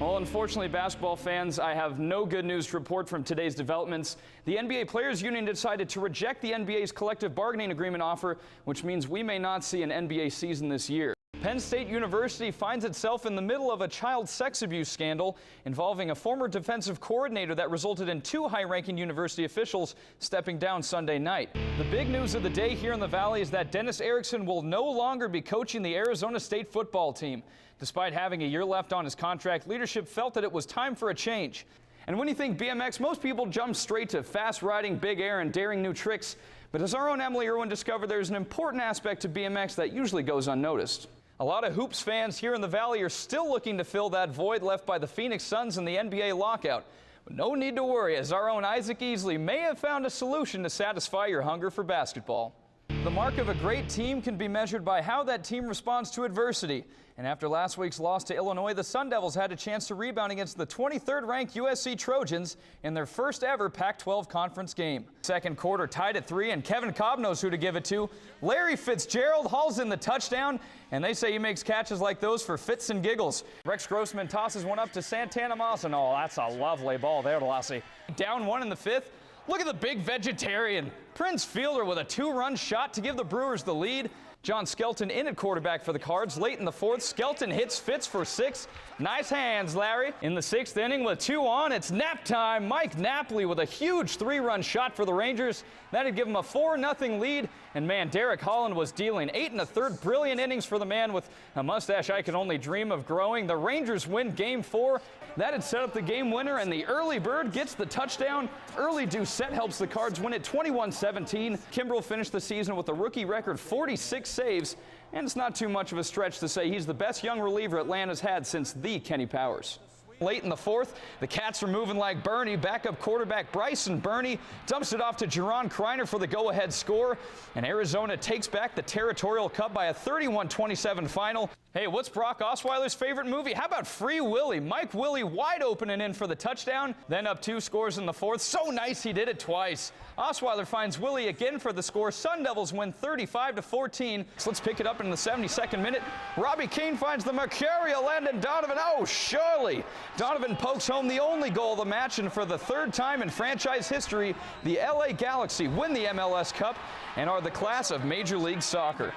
Well, unfortunately, basketball fans, I have no good news to report from today's developments. The NBA Players Union decided to reject the NBA's collective bargaining agreement offer, which means we may not see an NBA season this year. Penn State University finds itself in the middle of a child sex abuse scandal involving a former defensive coordinator that resulted in two high-ranking university officials stepping down Sunday night. The big news of the day here in the Valley is that Dennis Erickson will no longer be coaching the Arizona State football team. Despite having a year left on his contract, leadership felt that it was time for a change. And when you think BMX, most people jump straight to fast riding, big air, and daring new tricks. But as our own Emily Irwin discovered, there's an important aspect to BMX that usually goes unnoticed. A lot of hoops fans here in the Valley are still looking to fill that void left by the Phoenix Suns in the NBA lockout. But no need to worry, as our own Isaac Easley may have found a solution to satisfy your hunger for basketball. The mark of a great team can be measured by how that team responds to adversity. And after last week's loss to Illinois, the Sun Devils had a chance to rebound against the 23rd-ranked USC Trojans in their first ever Pac-12 conference game. Second quarter tied at 3, and Kevin Cobb knows who to give it to. Larry Fitzgerald hauls in the touchdown, and they say he makes catches like those for fits and giggles. Rex Grossman tosses one up to Santana Moss, and oh, that's a lovely ball there to Lassie. Down one in the fifth. Look at the big vegetarian. Prince Fielder with a two-run shot to give the Brewers the lead. John Skelton in at quarterback for the Cards. Late in the fourth, Skelton hits Fitz for 6. Nice hands, Larry. In the 6th inning with 2 on, it's nap time. Mike Napoli with a huge 3-run shot for the Rangers. That'd give him a 4-0 lead. And man, Derek Holland was dealing 8 1/3 brilliant innings for the man with a mustache I can only dream of growing. The Rangers win Game 4. That had set up the game winner, and the early bird gets the touchdown. Early Doucette helps the Cards win it 21-17. Kimbrel finished the season with a rookie record 46 saves, and it's not too much of a stretch to say he's the best young reliever Atlanta's had since the Kenny Powers. Late in the fourth, the Cats are moving like Bernie. Backup quarterback Bryson Burney dumps it off to Jerron Kreiner for the go-ahead score, and Arizona takes back the Territorial Cup by a 31-27 final. Hey, what's Brock Osweiler's favorite movie? How about Free Willy? Mike Willie wide open and in for the touchdown. Then up 2 scores in the fourth. So nice he did it twice. Osweiler finds Willie again for the score. Sun Devils win 35-14. So let's pick it up in the 72nd minute. Robbie Keane finds the mercurial Landon Donovan. Oh, surely. Donovan pokes home the only goal of the match, and for the 3rd time in franchise history, the LA Galaxy win the MLS Cup and are the class of Major League Soccer.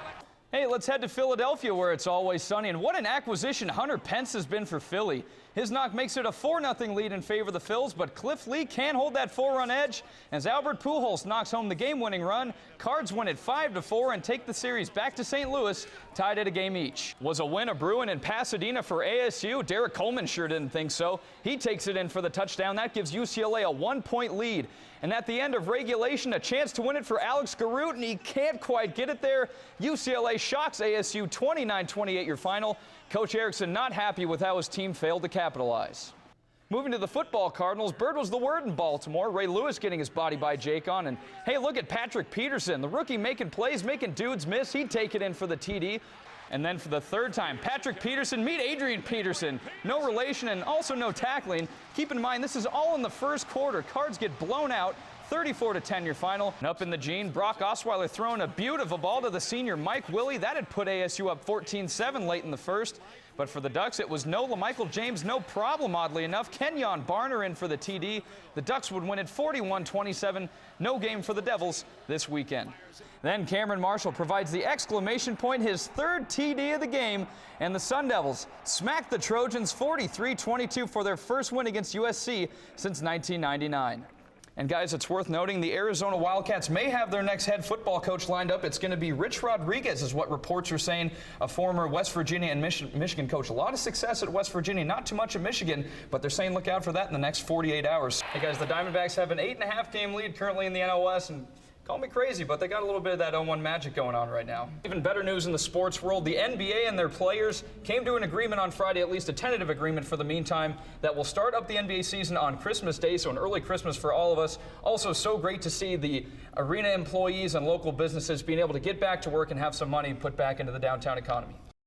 Hey, let's head to Philadelphia, where it's always sunny, and what an acquisition Hunter Pence has been for Philly. His knock makes it a 4-0 lead in favor of the Phils, but Cliff Lee can't hold that 4-run edge as Albert Pujols knocks home the game-winning run. Cards win it 5-4 and take the series back to St. Louis, tied at a game each. Was a win a Bruin in Pasadena for ASU? Derek Coleman sure didn't think so. He takes it in for the touchdown. That gives UCLA a 1-point lead. And at the end of regulation, a chance to win it for Alex Garut, and he can't quite get it there. UCLA shocks ASU 29-28 your final. Coach Erickson not happy with how his team failed to capitalize. Moving to the football Cardinals, Bird was the word in Baltimore. Ray Lewis getting his body by Jake on. And hey, look at Patrick Peterson, the rookie making plays, making dudes miss. He'd take it in for the TD. And then for the 3rd time, Patrick Peterson, meet Adrian Peterson. No relation and also no tackling. Keep in mind, this is all in the first quarter. Cards get blown out. 34-10 your final. And up in the Gene, Brock Osweiler throwing a beautiful ball to the senior Mike Willie. That had put ASU up 14-7 late in the first. But for the Ducks, it was no LaMichael James, no problem, oddly enough. Kenyon Barner in for the TD. The Ducks would win it 41-27. No game for the Devils this weekend. Then Cameron Marshall provides the exclamation point, his 3rd TD of the game, and the Sun Devils smacked the Trojans 43-22 for their first win against USC since 1999. And guys, it's worth noting the Arizona Wildcats may have their next head football coach lined up. It's going to be Rich Rodriguez, is what reports are saying, a former West Virginia and Michigan coach. A lot of success at West Virginia, not too much at Michigan, but they're saying look out for that in the next 48 hours. Hey guys, the Diamondbacks have an 8.5 game lead currently in the NOS, and call me crazy, but they got a little bit of that 0-1 magic going on right now. Even better news in the sports world, the NBA and their players came to an agreement on Friday, at least a tentative agreement for the meantime, that will start up the NBA season on Christmas Day, so an early Christmas for all of us. Also, so great to see the arena employees and local businesses being able to get back to work and have some money put back into the downtown economy.